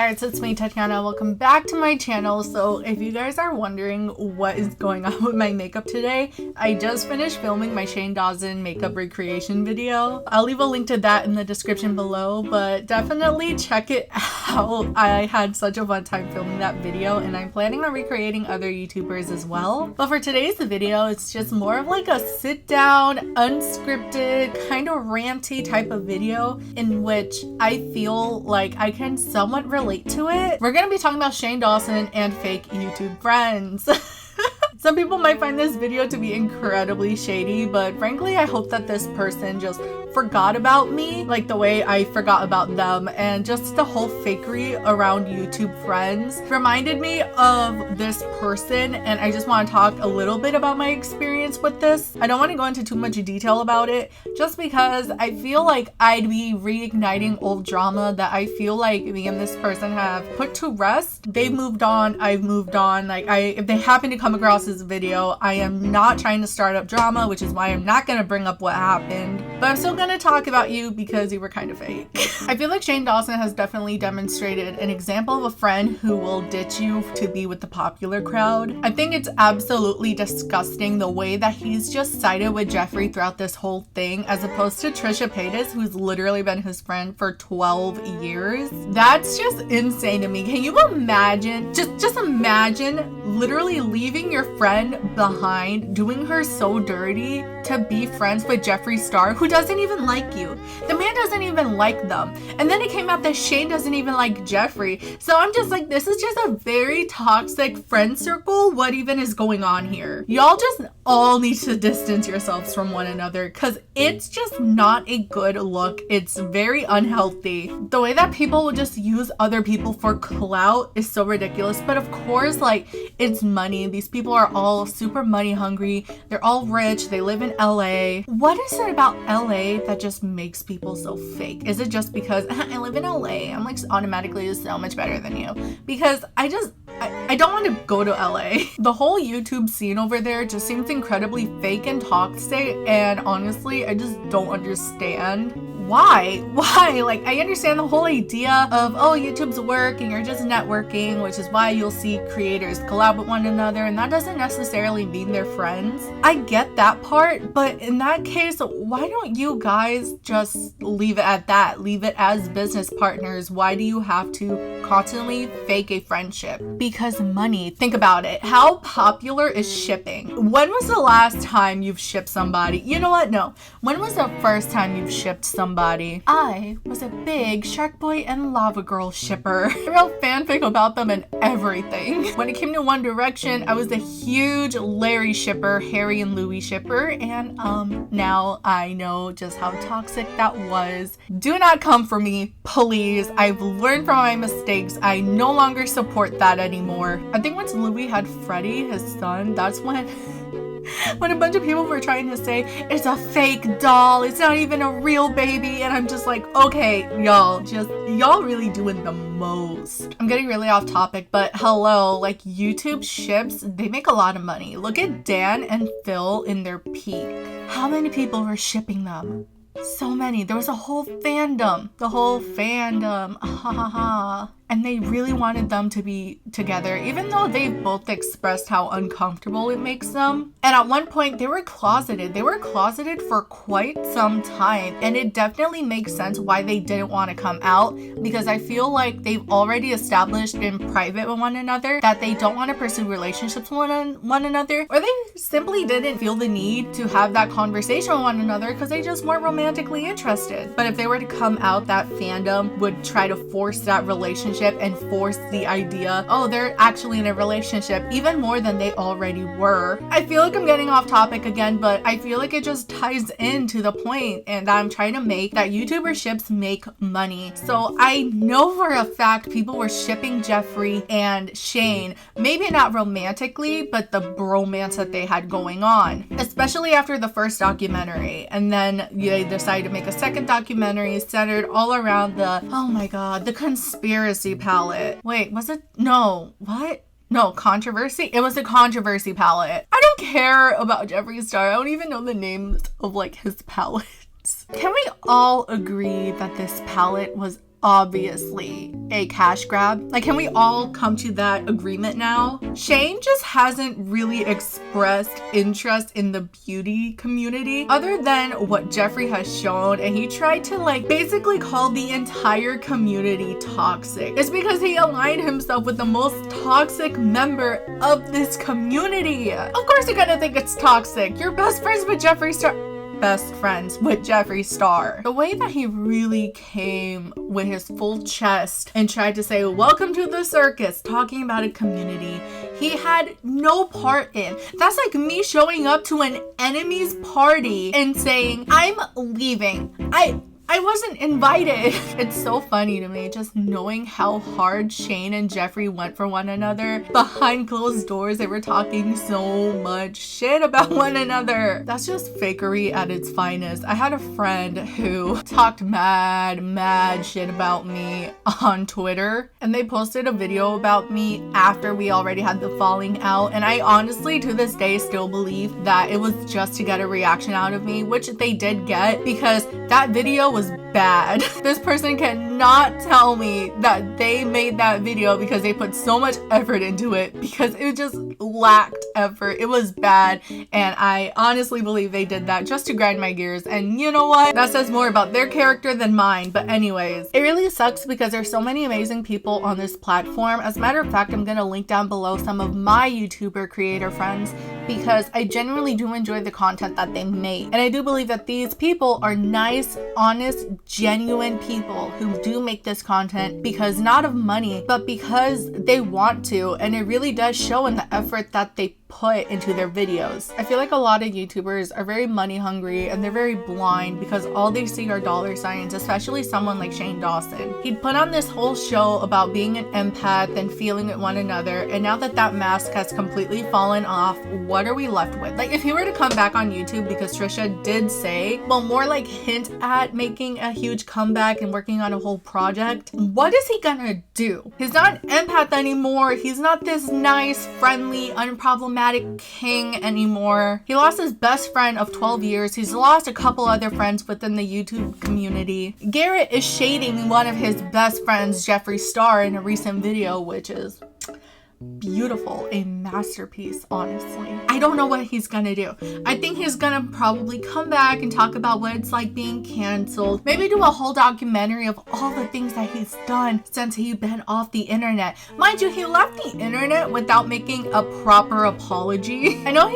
guys, it's me, Tatiana. Welcome back to my channel. So if you guys are wondering what is going on with my makeup today, I just finished filming my Shane Dawson makeup recreation video. I'll leave a link to that in the description below, but definitely check it out. I had such a fun time filming that video, and I'm planning on recreating other YouTubers as well. But for today's video, it's just more of like a sit down, unscripted, kind of ranty type of video in which I feel like I can somewhat relate to it. We're gonna be talking about Shane Dawson and fake YouTube friends. Some people might find this video to be incredibly shady, but frankly, I hope that this person just forgot about me like the way I forgot about them, and just the whole fakery around YouTube friends reminded me of this person, and I just want to talk a little bit about my experience with this. I don't want to go into too much detail about it just because I feel like I'd be reigniting old drama that I feel like me and this person have put to rest. They've moved on, I've moved on. Like, if they happen to come across this video, I am not trying to start up drama, which is why I'm not going to bring up what happened, but I'm still going to talk about you because you were kind of fake. I feel like Shane Dawson has definitely demonstrated an example of a friend who will ditch you to be with the popular crowd. I think it's absolutely disgusting the way that he's just sided with Jeffree throughout this whole thing, as opposed to Trisha Paytas, who's literally been his friend for 12 years. That's just insane to me. Can you imagine? Just imagine literally leaving your friend behind, doing her so dirty to be friends with Jeffree Star, who doesn't even like you. The man doesn't even like them. And then it came out that Shane doesn't even like Jeffree. So I'm just like, this is just a very toxic friend circle. What even is going on here? Y'all just all need to distance yourselves from one another, because it's just not a good look. It's very unhealthy. The way that people will just use other people for clout is so ridiculous. But of course, like, it's money. These people are all super money hungry. They're all rich. They live in LA. What is it about LA that just makes people so fake? Is it just because I live in LA, I'm like automatically just so much better than you? Because I don't want to go to LA. The whole YouTube scene over there just seems incredibly fake and toxic, and honestly, I just don't understand. Why? Like, I understand the whole idea of, oh, YouTube's work and you're just networking, which is why you'll see creators collab with one another, and that doesn't necessarily mean they're friends. I get that part, but in that case, why don't you guys just leave it at that? Leave it as business partners. Why do you have to constantly fake a friendship? Because money. Think about it. How popular is shipping? When was the last time you've shipped somebody? You know what? No. When was the first time you've shipped somebody? I was a big Shark Boy and Lava Girl shipper. I wrote fanfic about them and everything. When it came to One Direction, I was a huge Larry shipper, Harry and Louis shipper, and now I know just how toxic that was. Do not come for me, please. I've learned from my mistakes. I no longer support that anymore. I think once Louis had Freddie, his son, that's when a bunch of people were trying to say it's a fake doll, it's not even a real baby, and I'm just like, okay, y'all really doing the most. I'm getting really off topic, but hello, like, YouTube ships, they make a lot of money. Look at Dan and Phil in their peak. How many people were shipping them? So many. There was a whole fandom. Ha ha ha. And they really wanted them to be together, even though they both expressed how uncomfortable it makes them. And at one point, they were closeted. They were closeted for quite some time. And it definitely makes sense why they didn't want to come out, because I feel like they've already established in private with one another that they don't want to pursue relationships with one another, or they simply didn't feel the need to have that conversation with one another because they just weren't romantically interested. But if they were to come out, that fandom would try to force that relationship and force the idea, oh, they're actually in a relationship, even more than they already were. I feel like I'm getting off topic again, but I feel like it just ties into the point and I'm trying to make, that YouTuberships make money. So I know for a fact people were shipping Jeffree and Shane, maybe not romantically, but the bromance that they had going on, especially after the first documentary. And then they decided to make a second documentary centered all around the, oh my god, the conspiracy palette. Wait, was it? No, what? No, controversy? It was a controversy palette. I don't care about Jeffree Star. I don't even know the names of like his palettes. Can we all agree that this palette was obviously a cash grab. Like, can we all come to that agreement now? Shane just hasn't really expressed interest in the beauty community other than what Jeffree has shown, and he tried to like basically call the entire community toxic. It's because he aligned himself with the most toxic member of this community. Of course you're gonna think it's toxic. You're best friends with Jeffree Star. The way that he really came with his full chest and tried to say, welcome to the circus, talking about a community he had no part in. That's like me showing up to an enemy's party and saying, I'm leaving. I wasn't invited. It's so funny to me just knowing how hard Shane and Jeffree went for one another. Behind closed doors, they were talking so much shit about one another. That's just fakery at its finest. I had a friend who talked mad shit about me on Twitter, and they posted a video about me after we already had the falling out, and I honestly to this day still believe that it was just to get a reaction out of me, which they did get, because that video was bad. This person cannot tell me that they made that video because they put so much effort into it, because it just lacked effort. It was bad, and I honestly believe they did that just to grind my gears, and you know what? That says more about their character than mine. But anyways, it really sucks because there's so many amazing people on this platform. As a matter of fact, I'm gonna link down below some of my YouTuber creator friends because I genuinely do enjoy the content that they make, and I do believe that these people are nice, honest, genuine people who do make this content because not of money, but because they want to, and it really does show in the effort that they put into their videos. I feel like a lot of YouTubers are very money hungry and they're very blind because all they see are dollar signs, especially someone like Shane Dawson. He'd put on this whole show about being an empath and feeling with one another, and now that that mask has completely fallen off, what are we left with? Like, if he were to come back on YouTube, because Trisha did say, well, more like hint at making a huge comeback and working on a whole project, what is he gonna do? He's not an empath anymore. He's not this nice, friendly, unproblematic king anymore. He lost his best friend of 12 years. He's lost a couple other friends within the YouTube community. Garrett is shading one of his best friends, Jeffree Star, in a recent video, which is beautiful, a masterpiece, honestly. I don't know what he's gonna do. I think he's gonna probably come back and talk about what it's like being canceled. Maybe do a whole documentary of all the things that he's done since he's been off the internet. Mind you, he left the internet without making a proper apology. I know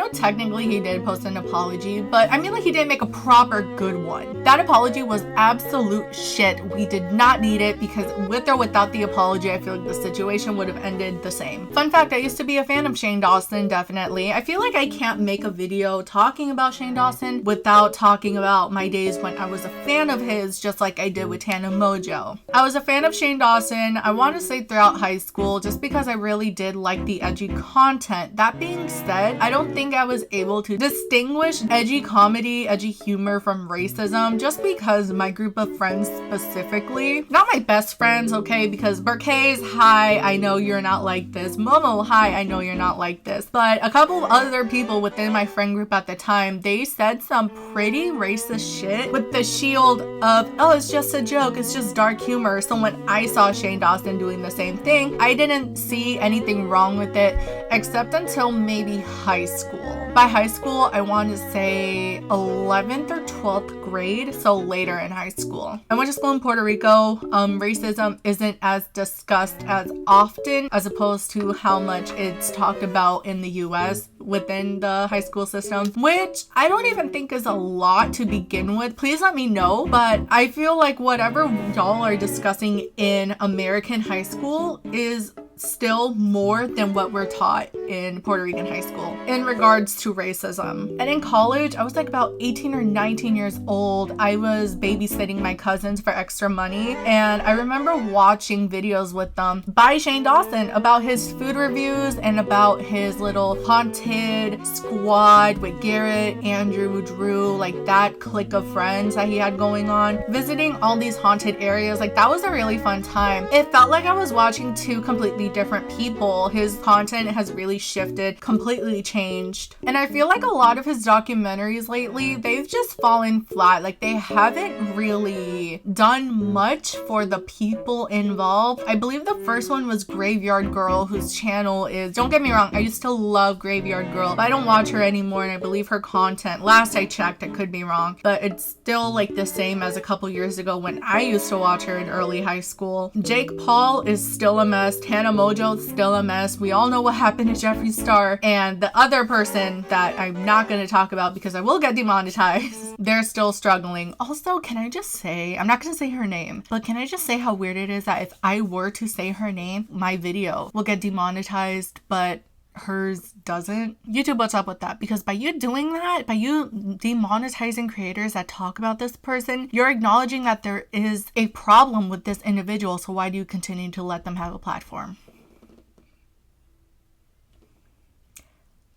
technically he did post an apology, but I mean, like, he didn't make a proper good one. That apology was absolute shit. We did not need it, because with or without the apology, I feel like the situation would have ended the same. Fun fact, I used to be a fan of Shane Dawson, definitely. I feel like I can't make a video talking about Shane Dawson without talking about my days when I was a fan of his, just like I did with Tana Mojo. I was a fan of Shane Dawson, I want to say throughout high school, just because I really did like the edgy content. That being said, I don't think I was able to distinguish edgy comedy, edgy humor from racism, just because my group of friends specifically, not my best friends, okay, because Burkay's, hi, I know you're not like this. Momo, hi, I know you're not like this. But a couple of other people within my friend group at the time, they said some pretty racist shit with the shield of, oh, it's just a joke, it's just dark humor. So when I saw Shane Dawson doing the same thing, I didn't see anything wrong with it, except until maybe high school. By high school, I want to say 11th or 12th grade, so later in high school. I went to school in Puerto Rico. Racism isn't as discussed as often as opposed to how much it's talked about in the US within the high school system, which I don't even think is a lot to begin with. Please let me know, but I feel like whatever y'all are discussing in American high school is still more than what we're taught in Puerto Rican high school in regards to racism. And in college, I was like about 18 or 19 years old. I was babysitting my cousins for extra money, and I remember watching videos with them by Shane Dawson about his food reviews and about his little haunted squad with Garrett, Andrew, Drew, like that clique of friends that he had going on, visiting all these haunted areas. Like, that was a really fun time. It felt like I was watching two completely be different people. His content has really shifted, completely changed. And I feel like a lot of his documentaries lately, they've just fallen flat. Like they haven't really done much for the people involved. I believe the first one was Graveyard Girl, whose channel is, don't get me wrong, I used to love Graveyard Girl, but I don't watch her anymore, and I believe her content, last I checked, I could be wrong, but it's still like the same as a couple years ago when I used to watch her in early high school. Jake Paul is still a mess. Tana Mojo's still a mess. We all know what happened to Jeffree Star. And the other person that I'm not going to talk about because I will get demonetized, they're still struggling. Also, can I just say, I'm not going to say her name, but can I just say how weird it is that if I were to say her name, my video will get demonetized, but hers doesn't? YouTube, what's up with that? Because by you doing that, by you demonetizing creators that talk about this person, you're acknowledging that there is a problem with this individual. So why do you continue to let them have a platform?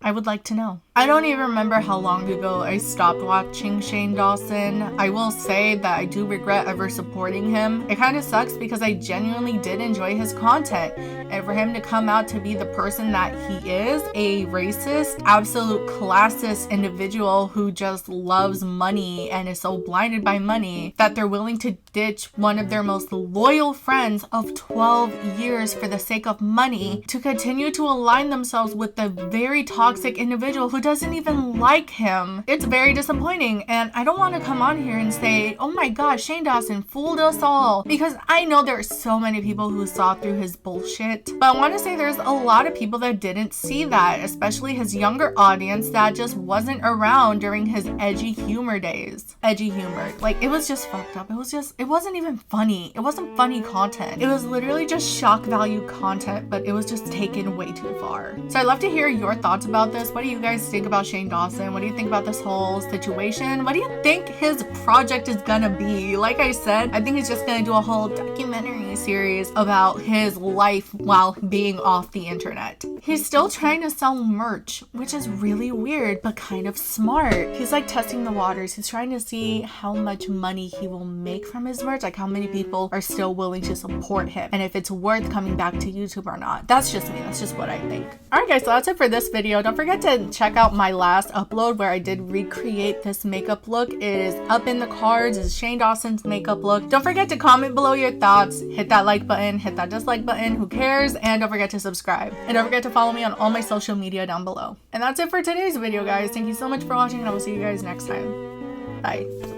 I would like to know. I don't even remember how long ago I stopped watching Shane Dawson. I will say that I do regret ever supporting him. It kind of sucks because I genuinely did enjoy his content. And for him to come out to be the person that he is, a racist, absolute classist individual who just loves money and is so blinded by money that they're willing to ditch one of their most loyal friends of 12 years for the sake of money to continue to align themselves with the very toxic individual who doesn't even like him. It's very disappointing, and I don't want to come on here and say, oh my gosh, Shane Dawson fooled us all, because I know there are so many people who saw through his bullshit, but I want to say there's a lot of people that didn't see that, especially his younger audience that just wasn't around during his edgy humor days. Edgy humor, like, it was just fucked up. It wasn't even funny. It wasn't funny content. It was literally just shock value content, but it was just taken way too far. So I'd love to hear your thoughts about this. What do you guys think about Shane Dawson? What do you think about this whole situation? What do you think his project is gonna be? Like I said, I think he's just gonna do a whole documentary series about his life while being off the internet. He's still trying to sell merch, which is really weird, but kind of smart. He's like testing the waters. He's trying to see how much money he will make from his merch, like how many people are still willing to support him, and if it's worth coming back to YouTube or not. That's just me. That's just what I think. Alright guys, so that's it for this video. Don't forget to check out my last upload where I did recreate this makeup look. It is up in the cards. It's Shane Dawson's makeup look. Don't forget to comment below your thoughts. Hit that like button, hit that dislike button, who cares? And don't forget to subscribe. And don't forget to follow me on all my social media down below. And that's it for today's video, guys. Thank you so much for watching, and I will see you guys next time. Bye.